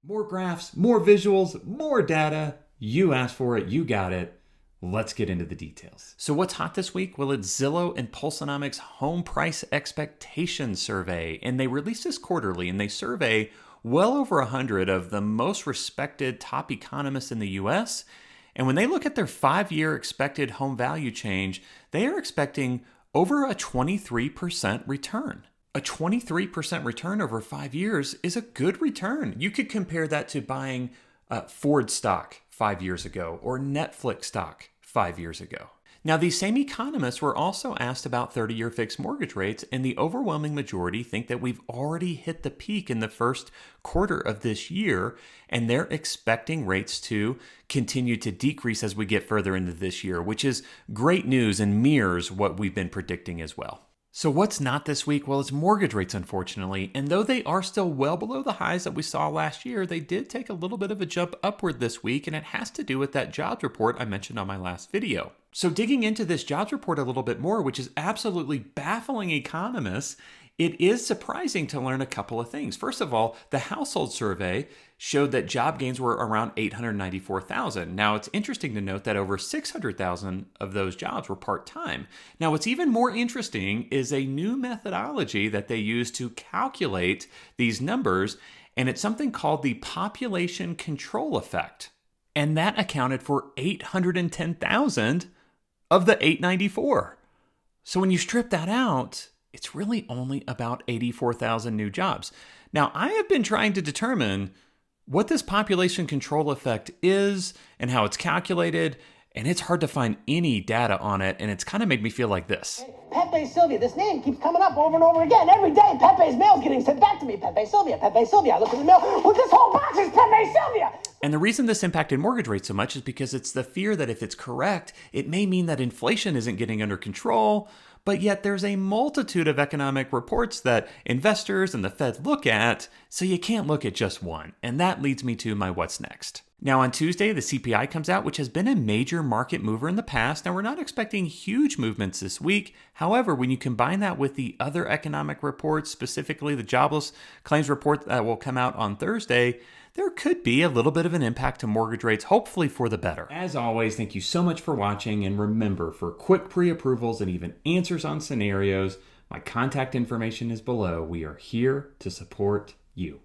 More graphs, more visuals, more data. You asked for it, you got it. Let's get into the details. So what's hot this week? Well, it's Zillow and Pulsenomics Home Price Expectation Survey. And they release this quarterly, and they survey well over 100 of the most respected top economists in the US. And when they look at their 5-year expected home value change, they are expecting over a 23% return. A 23% return over 5 years is a good return. You could compare that to buying Ford stock 5 years ago or Netflix stock 5 years ago. Now, these same economists were also asked about 30-year fixed mortgage rates, and the overwhelming majority think that we've already hit the peak in the first quarter of this year, and they're expecting rates to continue to decrease as we get further into this year, which is great news and mirrors what we've been predicting as well. So what's not this week? Well, it's mortgage rates, unfortunately. And though they are still well below the highs that we saw last year, they did take a little bit of a jump upward this week, and it has to do with that jobs report I mentioned on my last video. So digging into this jobs report a little bit more, which is absolutely baffling economists, it is surprising to learn a couple of things. First of all, the household survey showed that job gains were around 894,000. Now, it's interesting to note that over 600,000 of those jobs were part-time. Now, what's even more interesting is a new methodology that they use to calculate these numbers, and it's something called the population control effect. And that accounted for 810,000 of the 894. So when you strip that out, it's really only about 84,000 new jobs. Now, I have been trying to determine what this population control effect is and how it's calculated, and it's hard to find any data on it, and it's kind of made me feel like this. Pepe Sylvia, this name keeps coming up over and over again. Every day, Pepe's mail's getting sent back to me. Pepe Sylvia, Pepe Sylvia. I look at the mail, well, this whole box is Pepe Sylvia. And the reason this impacted mortgage rates so much is because it's the fear that if it's correct, it may mean that inflation isn't getting under control. But yet there's a multitude of economic reports that investors and the Fed look at, so you can't look at just one. And that leads me to my what's next. Now on Tuesday, the CPI comes out, which has been a major market mover in the past. Now we're not expecting huge movements this week. However, when you combine that with the other economic reports, specifically the jobless claims report that will come out on Thursday, there could be a little bit of an impact to mortgage rates, hopefully for the better. As always, thank you so much for watching. And remember, for quick pre-approvals and even answers on scenarios, my contact information is below. We are here to support you.